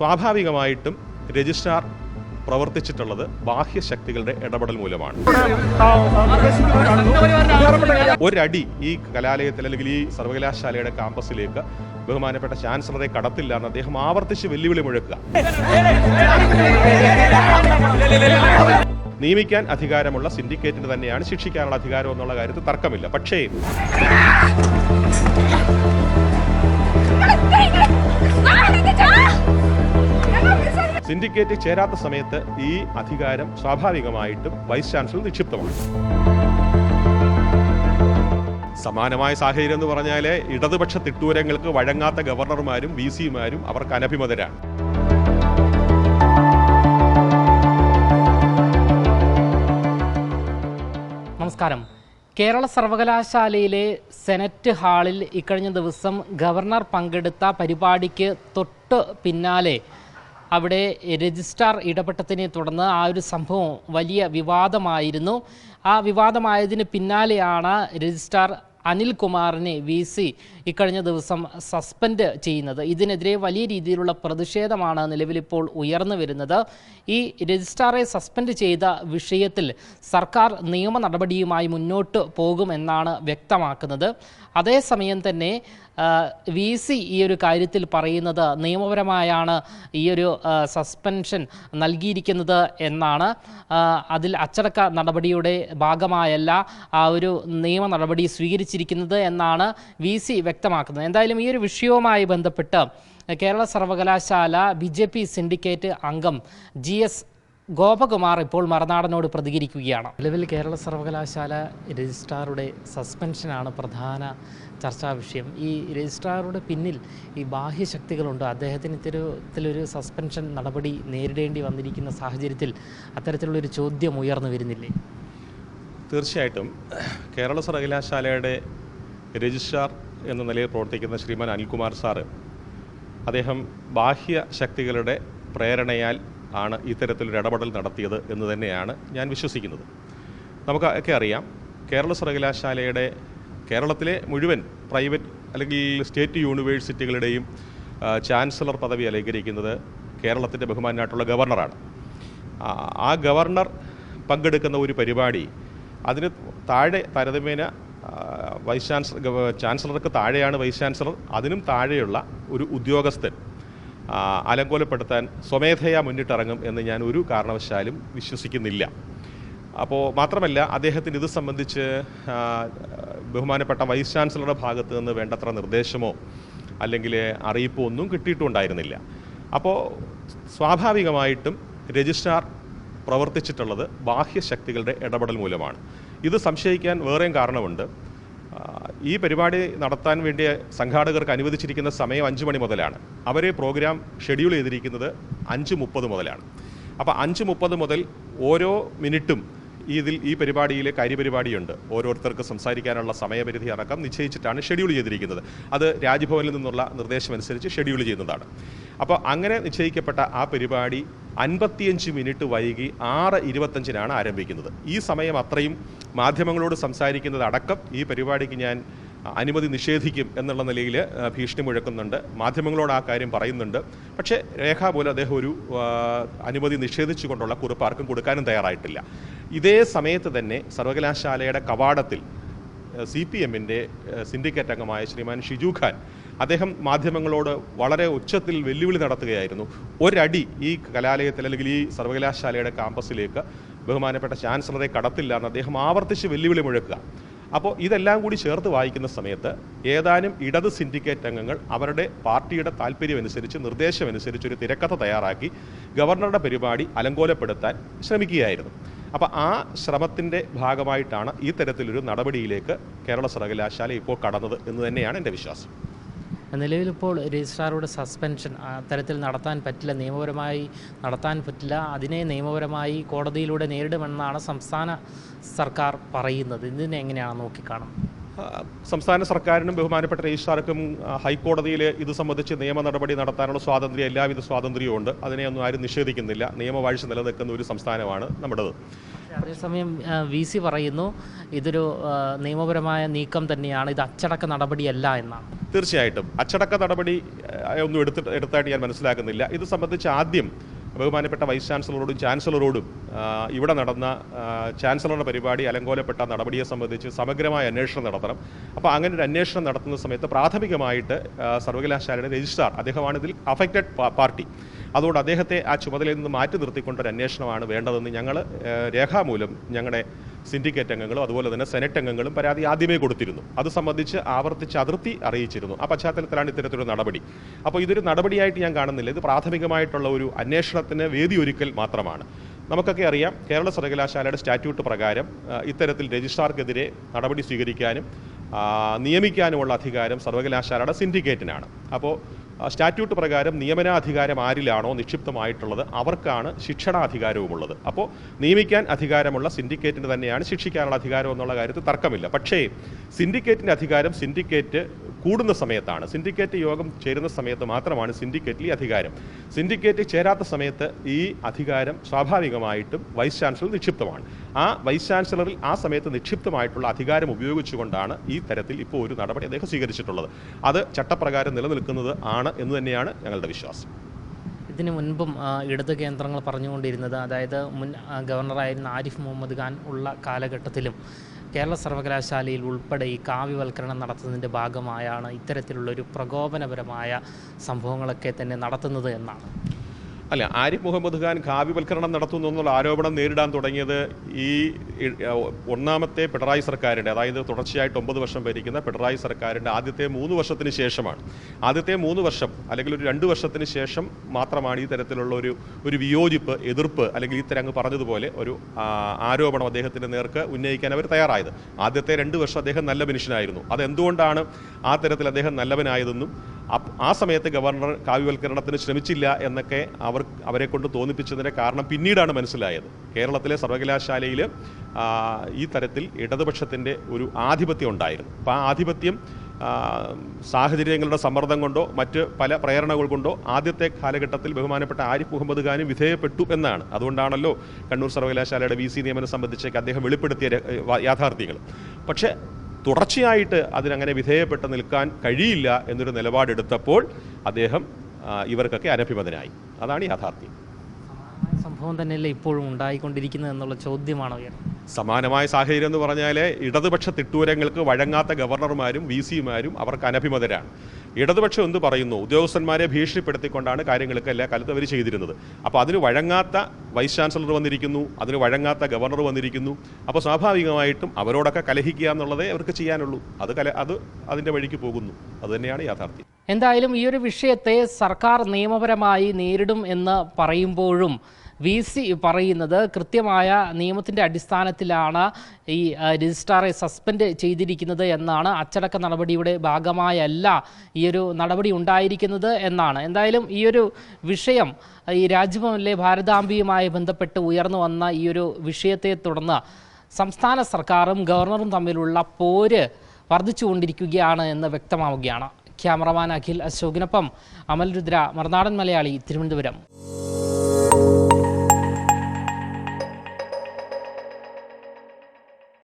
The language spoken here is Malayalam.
സ്വാഭാവികമായിട്ടും രജിസ്ട്രാർ പ്രവർത്തിച്ചിട്ടുള്ളത് ബാഹ്യശക്തികളുടെ ഇടപെടൽ മൂലമാണ്. ഒരടി ഈ കലാലയത്തിൽ അല്ലെങ്കിൽ ഈ സർവകലാശാലയുടെ ക്യാമ്പസിലേക്ക് ബഹുമാനപ്പെട്ട ചാൻസലറെ കടത്തില്ല എന്ന് അദ്ദേഹം ആവർത്തിച്ച് വെല്ലുവിളി മുഴക്കുക. നിയമിക്കാൻ അധികാരമുള്ള സിൻഡിക്കേറ്റിന് തന്നെയാണ് ശിക്ഷിക്കാനുള്ള അധികാരം എന്നുള്ള കാര്യത്തിൽ തർക്കമില്ല. പക്ഷേ സിൻഡിക്കേറ്റ് ചേരാത്ത സമയത്ത് ഈ അധികാരം സ്വാഭാവികമായിട്ടും വൈസ് ചാൻസലർ നിക്ഷിപ്തമാണ്. സമാനമായ സാഹചര്യം എന്ന് പറഞ്ഞാൽ ഇടതുപക്ഷ തിട്ടൂരങ്ങൾക്ക് വഴങ്ങാത്ത ഗവർണർമാരും VC-മാരും അവർക്ക് അനഭിമതരാണ്. നമസ്കാരം. കേരള സർവകലാശാലയിലെ സെനറ്റ് ഹാളിൽ ഇക്കഴിഞ്ഞ ദിവസം ഗവർണർ പങ്കെടുത്ത പരിപാടിക്ക് തൊട്ട് പിന്നാലെ അവിടെ രജിസ്ട്രാർ ഇടപെട്ടതിനെ തുടർന്ന് ആ ഒരു സംഭവം വലിയ വിവാദമായിരുന്നു. ആ വിവാദമായതിന് പിന്നാലെയാണ് രജിസ്ട്രാർ അനിൽകുമാറിനെ VC ഇക്കഴിഞ്ഞ ദിവസം സസ്പെൻഡ് ചെയ്യുന്നത്. ഇതിനെതിരെ വലിയ രീതിയിലുള്ള പ്രതിഷേധമാണ് നിലവിലിപ്പോൾ ഉയർന്നു വരുന്നത്. ഈ രജിസ്ട്രാറെ സസ്പെൻഡ് ചെയ്ത വിഷയത്തിൽ സർക്കാർ നിയമ നടപടിയുമായി മുന്നോട്ട് പോകുമെന്നാണ് വ്യക്തമാക്കുന്നത്. അതേസമയം തന്നെ VC ഈ ഒരു കാര്യത്തിൽ പറയുന്നത് നിയമപരമായാണ് ഈ ഒരു സസ്പെൻഷൻ നൽകിയിരിക്കുന്നത് എന്നാണ്. അതിൽ അച്ചടക്ക നടപടിയുടെ ഭാഗമായല്ല ആ ഒരു നിയമ നടപടി സ്വീകരിച്ചിരിക്കുന്നത് എന്നാണ് VC വ്യക്തമാക്കുന്നത്. എന്തായാലും ഈ ഒരു വിഷയവുമായി ബന്ധപ്പെട്ട് കേരള സർവകലാശാല BJP സിൻഡിക്കേറ്റ് അംഗം GS ഗോപകുമാർ ഇപ്പോൾ മറുനാടനോട് പ്രതികരിക്കുകയാണ്. നിലവിൽ കേരള സർവകലാശാല രജിസ്ട്രാറുടെ സസ്പെൻഷനാണ് പ്രധാന ചർച്ചാ വിഷയം. ഈ രജിസ്ട്രാറുടെ പിന്നിൽ ഈ ബാഹ്യശക്തികളുണ്ട്. അദ്ദേഹത്തിന് ഇത്തരത്തിലൊരു സസ്പെൻഷൻ നടപടി നേരിടേണ്ടി വന്നിരിക്കുന്ന സാഹചര്യത്തിൽ അത്തരത്തിലുള്ളൊരു ചോദ്യം ഉയർന്നു വരുന്നില്ലേ? തീർച്ചയായിട്ടും കേരള സർവകലാശാലയുടെ രജിസ്ട്രാർ എന്ന നിലയിൽ പ്രവർത്തിക്കുന്ന ശ്രീമാൻ അനിൽകുമാർ സാറ് അദ്ദേഹം ബാഹ്യശക്തികളുടെ പ്രേരണയാൽ ആണ് ഇത്തരത്തിലൊരു ഇടപെടൽ നടത്തിയത് എന്ന് തന്നെയാണ് ഞാൻ വിശ്വസിക്കുന്നത്. നമുക്കൊക്കെ അറിയാം, കേരള സർവകലാശാലയുടെ കേരളത്തിലെ മുഴുവൻ പ്രൈവറ്റ് അല്ലെങ്കിൽ സ്റ്റേറ്റ് യൂണിവേഴ്സിറ്റികളുടെയും ചാൻസലർ പദവി അലങ്കരിക്കുന്നത് കേരളത്തിൻ്റെ ബഹുമാനായിട്ടുള്ള ഗവർണറാണ്. ആ ഗവർണർ പങ്കെടുക്കുന്ന ഒരു പരിപാടി അതിന് താഴെ താരതമ്യേന ചാൻസലർക്ക് താഴെയാണ് വൈസ് ചാൻസലർ, അതിനും താഴെയുള്ള ഒരു ഉദ്യോഗസ്ഥൻ അലങ്കോലപ്പെടുത്താൻ സ്വമേധയാ മുന്നിട്ടിറങ്ങും എന്ന് ഞാൻ ഒരു കാരണവശാലും വിശ്വസിക്കുന്നില്ല. അപ്പോൾ മാത്രമല്ല, അദ്ദേഹത്തിന് ഇത് സംബന്ധിച്ച് ബഹുമാനപ്പെട്ട വൈസ് ചാൻസലറുടെ ഭാഗത്ത് നിന്ന് വേണ്ടത്ര നിർദ്ദേശമോ അല്ലെങ്കിൽ അറിയിപ്പോ ഒന്നും കിട്ടിയിട്ടുണ്ടായിരുന്നില്ല. അപ്പോൾ സ്വാഭാവികമായിട്ടും രജിസ്ട്രാർ പ്രവർത്തിച്ചിട്ടുള്ളത് ബാഹ്യശക്തികളുടെ ഇടപെടൽ മൂലമാണ്. ഇത് സംശയിക്കാൻ വേറെയും കാരണമുണ്ട്. ഈ പരിപാടി നടത്താൻ വേണ്ടിയ സംഘാടകർക്ക് അനുവദിച്ചിരിക്കുന്ന സമയം 5 മണി മുതലാണ്. അവർ പ്രോഗ്രാം ഷെഡ്യൂൾ ചെയ്തിരിക്കുന്നത് 5:30 മുതലാണ്. അപ്പോൾ 5:30 മുതൽ ഓരോ മിനിറ്റും ഈ പരിപാടിയിലെ കാര്യപരിപാടിയുണ്ട്. ഓരോരുത്തർക്ക് സംസാരിക്കാനുള്ള സമയപരിധി അടക്കം നിശ്ചയിച്ചിട്ടാണ് ഷെഡ്യൂൾ ചെയ്തിരിക്കുന്നത്. അത് രാജ്ഭവനിൽ നിന്നുള്ള നിർദ്ദേശമനുസരിച്ച് ഷെഡ്യൂൾ ചെയ്യുന്നതാണ്. അപ്പോൾ അങ്ങനെ നിശ്ചയിക്കപ്പെട്ട ആ പരിപാടി 55 മിനിറ്റ് വൈകി 6:25 ആരംഭിക്കുന്നത്. ഈ സമയം അത്രയും മാധ്യമങ്ങളോട് സംസാരിക്കുന്നത് അടക്കം ഈ പരിപാടിക്ക് ഞാൻ അനുമതി നിഷേധിക്കും എന്നുള്ള നിലയിൽ ഭീഷണി മുഴക്കുന്നുണ്ട്. മാധ്യമങ്ങളോട് ആ കാര്യം പറയുന്നുണ്ട്. പക്ഷേ രേഖാമൂലം അദ്ദേഹം ഒരു അനുമതി നിഷേധിച്ചുകൊണ്ടുള്ള കുറിപ്പ് ആർക്കും കൊടുക്കാനും തയ്യാറായിട്ടില്ല. ഇതേ സമയത്ത് തന്നെ സർവകലാശാലയുടെ കവാടത്തിൽ CPM-ന്റെ സിൻഡിക്കേറ്റ് അംഗമായ ശ്രീമാൻ ഷിജു ഖാൻ അദ്ദേഹം മാധ്യമങ്ങളോട് വളരെ ഉച്ചത്തിൽ വെല്ലുവിളി നടത്തുകയായിരുന്നു. ഒരടി ഈ കലാലയത്തിൽ അല്ലെങ്കിൽ ഈ സർവകലാശാലയുടെ ക്യാമ്പസിലേക്ക് ബഹുമാനപ്പെട്ട ചാൻസലറെ കടത്തില്ല എന്ന് അദ്ദേഹം ആവർത്തിച്ച് വെല്ലുവിളി മുഴക്കുക. അപ്പോൾ ഇതെല്ലാം കൂടി ചേർത്ത് വായിക്കുന്ന സമയത്ത് ഏതാനും ഇടത് സിൻഡിക്കേറ്റ് അംഗങ്ങൾ അവരുടെ പാർട്ടിയുടെ താല്പര്യമനുസരിച്ച് നിർദ്ദേശമനുസരിച്ച് ഒരു തിരക്കഥ തയ്യാറാക്കി ഗവർണറുടെ പരിപാടി അലങ്കോലപ്പെടുത്താൻ ശ്രമിക്കുകയായിരുന്നു. അപ്പോൾ ആ ശ്രമത്തിൻ്റെ ഭാഗമായിട്ടാണ് ഈ തരത്തിലൊരു നടപടിയിലേക്ക് കേരള സർവകലാശാല ഇപ്പോൾ കടന്നത് എന്ന് തന്നെയാണ് എൻ്റെ വിശ്വാസം. നിലവിലിപ്പോൾ രജിസ്ട്രാറുടെ സസ്പെൻഷൻ അത്തരത്തിൽ നടത്താൻ പറ്റില്ല, നിയമപരമായി നടത്താൻ പറ്റില്ല, അതിനെ നിയമപരമായി കോടതിയിലൂടെ നേരിടുമെന്നാണ് സംസ്ഥാന സർക്കാർ പറയുന്നത്. ഇതിനെ എങ്ങനെയാണ് നോക്കിക്കാണും? സംസ്ഥാന സർക്കാരിനും ബഹുമാനപ്പെട്ട രജിസ്ട്രാർക്കും ഹൈക്കോടതിയിൽ ഇത് സംബന്ധിച്ച് നിയമ നടപടി നടത്താനുള്ള സ്വാതന്ത്ര്യം, എല്ലാവിധ സ്വാതന്ത്ര്യവും ഉണ്ട്. അതിനെയൊന്നും ആരും നിഷേധിക്കുന്നില്ല. നിയമവാഴ്ച നിലനിൽക്കുന്ന ഒരു സംസ്ഥാനമാണ് നമ്മുടേത്. അതേസമയം VC പറയുന്നു ഇതൊരു നിയമപരമായ നീക്കം തന്നെയാണ്, ഇത് അച്ചടക്ക നടപടിയല്ല എന്നാണ്. തീർച്ചയായിട്ടും അച്ചടക്ക നടപടി ഒന്നും എടുത്തായിട്ട് ഞാൻ മനസ്സിലാക്കുന്നില്ല. ഇത് സംബന്ധിച്ച് ആദ്യം ബഹുമാനപ്പെട്ട വൈസ് ചാൻസലറോടും ചാൻസലറോടും ഇവിടെ നടന്ന ചാൻസലറുടെ പരിപാടി അലങ്കോലപ്പെട്ട നടപടിയെ സംബന്ധിച്ച് സമഗ്രമായ അന്വേഷണം നടത്തണം. അപ്പോൾ അങ്ങനെ ഒരു അന്വേഷണം നടത്തുന്ന സമയത്ത് പ്രാഥമികമായിട്ട് സർവകലാശാലയുടെ രജിസ്ട്രാർ, അദ്ദേഹമാണ് ഇതിൽ അഫക്റ്റഡ് പാർട്ടി, അതുകൊണ്ട് അദ്ദേഹത്തെ ആ ചുമതലയിൽ നിന്ന് മാറ്റി നിർത്തിക്കൊണ്ടൊരു അന്വേഷണമാണ് വേണ്ടതെന്ന് ഞങ്ങൾ രേഖാമൂലം ഞങ്ങളുടെ സിൻഡിക്കേറ്റ് അംഗങ്ങളും അതുപോലെ തന്നെ സെനറ്റ് അംഗങ്ങളും പരാതി ആദ്യമേ കൊടുത്തിരുന്നു. അത് സംബന്ധിച്ച് ആവർത്തിച്ച് അതിർത്തി അറിയിച്ചിരുന്നു. ആ പശ്ചാത്തലത്തിലാണ് ഇത്തരത്തിലൊരു നടപടി. അപ്പോൾ ഇതൊരു നടപടിയായിട്ട് ഞാൻ കാണുന്നില്ല. ഇത് പ്രാഥമികമായിട്ടുള്ള ഒരു അന്വേഷണത്തിന് വേദിയൊരുക്കൽ മാത്രമാണ്. നമുക്കൊക്കെ അറിയാം, കേരള സർവകലാശാലയുടെ സ്റ്റാറ്റ്യൂട്ട് പ്രകാരം ഇത്തരത്തിൽ രജിസ്ട്രാർക്കെതിരെ നടപടി സ്വീകരിക്കാനും നിയമിക്കാനുമുള്ള അധികാരം സർവകലാശാലയുടെ സിൻഡിക്കേറ്റിനാണ്. അപ്പോൾ സ്റ്റാറ്റ്യൂട്ട് പ്രകാരം നിയമനാധികാരം ആരിലാണോ നിക്ഷിപ്തമായിട്ടുള്ളത് അവർക്കാണ് ശിക്ഷണാധികാരവുമുള്ളത്. അപ്പോൾ നിയമിക്കാൻ അധികാരമുള്ള സിൻഡിക്കേറ്റിന് തന്നെയാണ് ശിക്ഷിക്കാനുള്ള അധികാരം എന്നുള്ള കാര്യത്തിൽ തർക്കമില്ല. പക്ഷേ സിൻഡിക്കേറ്റിൻ്റെ അധികാരം സിൻഡിക്കേറ്റ് കൂടുന്ന സമയത്താണ്, സിൻഡിക്കേറ്റ് യോഗം ചേരുന്ന സമയത്ത് മാത്രമാണ് സിൻഡിക്കേറ്റിൽ ഈ അധികാരം. സിൻഡിക്കേറ്റ് ചേരാത്ത സമയത്ത് ഈ അധികാരം സ്വാഭാവികമായിട്ടും വൈസ് ചാൻസലർ നിക്ഷിപ്തമാണ്. ആ വൈസ് ചാൻസലറിൽ ആ സമയത്ത് നിക്ഷിപ്തമായിട്ടുള്ള അധികാരം ഉപയോഗിച്ചുകൊണ്ടാണ് ഈ തരത്തിൽ ഇപ്പോൾ ഒരു നടപടി അദ്ദേഹം സ്വീകരിച്ചിട്ടുള്ളത്. അത് ചട്ടപ്രകാരം നിലനിൽക്കുന്നത് ആണ് എന്ന് തന്നെയാണ് ഞങ്ങളുടെ വിശ്വാസം. ഇതിനു മുൻപും ഇടത് കേന്ദ്രങ്ങൾ പറഞ്ഞുകൊണ്ടിരുന്നത്, അതായത് മുൻ ഗവർണറായിരുന്ന ആരിഫ് മുഹമ്മദ് ഖാൻ ഉള്ള കാലഘട്ടത്തിലും കേരള സർവകലാശാലയിൽ ഉൾപ്പെടെ ഈ കാവ്യവൽക്കരണം നടത്തുന്നതിൻ്റെ ഭാഗമായാണ് ഇത്തരത്തിലുള്ളൊരു പ്രകോപനപരമായ സംഭവങ്ങളൊക്കെ തന്നെ നടത്തുന്നത് എന്നാണ്. അല്ല, ആരിഫ് മുഹമ്മദ് ഖാൻ കാവ്യവൽക്കരണം നടത്തുന്നു എന്നുള്ള ആരോപണം നേരിടാൻ തുടങ്ങിയത് ഈ ഒന്നാമത്തെ പിണറായി സർക്കാരിൻ്റെ, അതായത് തുടർച്ചയായിട്ട് 9 വർഷം ഭരിക്കുന്ന പിണറായി സർക്കാരിൻ്റെ ആദ്യത്തെ 3 വർഷത്തിന് ശേഷമാണ്. ആദ്യത്തെ 3 വർഷം അല്ലെങ്കിൽ ഒരു 2 വർഷത്തിന് ശേഷം മാത്രമാണ് ഈ തരത്തിലുള്ള ഒരു വിയോജിപ്പ്, എതിർപ്പ്, അല്ലെങ്കിൽ ഇത്തരം അങ്ങ് പറഞ്ഞതുപോലെ ഒരു ആരോപണം അദ്ദേഹത്തിൻ്റെ നേർക്ക് ഉന്നയിക്കാൻ അവർ തയ്യാറായത്. ആദ്യത്തെ 2 വർഷം അദ്ദേഹം നല്ല മനുഷ്യനായിരുന്നു. അതെന്തുകൊണ്ടാണ് ആ തരത്തിൽ അദ്ദേഹം നല്ലവനായതെന്നും ആ സമയത്ത് ഗവർണർ കാവ്യവൽക്കരണത്തിന് ശ്രമിച്ചില്ല എന്നൊക്കെ അവരെ കൊണ്ട് തോന്നിപ്പിച്ചതിൻ്റെ കാരണം പിന്നീടാണ് മനസ്സിലായത്. കേരളത്തിലെ സർവകലാശാലയിൽ ഈ തരത്തിൽ ഇടതുപക്ഷത്തിൻ്റെ ഒരു ആധിപത്യം ഉണ്ടായിരുന്നു. അപ്പോൾ ആ ആധിപത്യം സാഹചര്യങ്ങളുടെ സമ്മർദ്ദം കൊണ്ടോ മറ്റ് പല പ്രേരണകൾ കൊണ്ടോ ആദ്യത്തെ കാലഘട്ടത്തിൽ ബഹുമാനപ്പെട്ട ആരിഫ് മുഹമ്മദ് ഖാനും വിധേയപ്പെട്ടു എന്നാണ്. അതുകൊണ്ടാണല്ലോ കണ്ണൂർ സർവകലാശാലയുടെ VC നിയമനം സംബന്ധിച്ചൊക്കെ അദ്ദേഹം വെളിപ്പെടുത്തിയ യാഥാർത്ഥ്യങ്ങൾ. പക്ഷേ തുടർച്ചയായിട്ട് അതിനങ്ങനെ വിധേയപ്പെട്ട് നിൽക്കാൻ കഴിയില്ല എന്നൊരു നിലപാടെടുത്തപ്പോൾ അദ്ദേഹം ഇവർക്കൊക്കെ അനഭിമതനായി. അതാണ് യാഥാർത്ഥ്യം. സംഭവം തന്നെയല്ലേ ഇപ്പോഴും ഉണ്ടായിക്കൊണ്ടിരിക്കുന്നത് എന്നുള്ള ചോദ്യമാണോ? സമാനമായ സാഹചര്യം എന്ന് പറഞ്ഞാൽ ഇടതുപക്ഷ തിട്ടൂരങ്ങൾക്ക് വഴങ്ങാത്ത ഗവർണർമാരും VCമാരും അവർക്ക് അനഭിമതരാണ്. ഇടതുപക്ഷം എന്ത് പറയുന്നു? ഉദ്യോഗസ്ഥന്മാരെ ഭീഷണിപ്പെടുത്തിക്കൊണ്ടാണ് കാര്യങ്ങളൊക്കെ എല്ലാ കാലത്തും അവർ ചെയ്തിരുന്നത്. അപ്പോൾ അതിന് വഴങ്ങാത്ത വൈസ് ചാൻസലർ വന്നിരിക്കുന്നു, അതിന് വഴങ്ങാത്ത ഗവർണർ വന്നിരിക്കുന്നു. അപ്പോൾ സ്വാഭാവികമായിട്ടും അവരോടൊക്കെ കലഹിക്കുക എന്നുള്ളതേ അവർക്ക് ചെയ്യാനുള്ളൂ. അത് അതിൻ്റെ വഴിക്ക് പോകുന്നു. അതുതന്നെയാണ് യാഥാർത്ഥ്യം. എന്തായാലും ഈ ഒരു വിഷയത്തെ സർക്കാർ നിയമപരമായി നേരിടും എന്ന് പറയുമ്പോഴും VC പറയുന്നത് കൃത്യമായ നിയമത്തിൻ്റെ അടിസ്ഥാനത്തിലാണ് ഈ രജിസ്ട്രാറെ സസ്പെൻഡ് ചെയ്തിരിക്കുന്നത് എന്നാണ്. അച്ചടക്ക നടപടിയുടെ ഭാഗമായല്ല ഈ ഒരു നടപടി ഉണ്ടായിരിക്കുന്നത് എന്നാണ്. എന്തായാലും ഈ ഒരു വിഷയം ഈ രാജ്ഭവനിലെ ഭാരതാംബിയുമായി ബന്ധപ്പെട്ട് ഉയർന്നു വന്ന ഈ ഒരു വിഷയത്തെ തുടർന്ന് സംസ്ഥാന സർക്കാരും ഗവർണറും തമ്മിലുള്ള പോര് വർദ്ധിച്ചുകൊണ്ടിരിക്കുകയാണ് എന്ന് വ്യക്തമാവുകയാണ്. ക്യാമറമാൻ അഖിൽ അശോകിനൊപ്പം അമൽ രുദ്ര, മറുനാടൻ മലയാളി, തിരുവനന്തപുരം.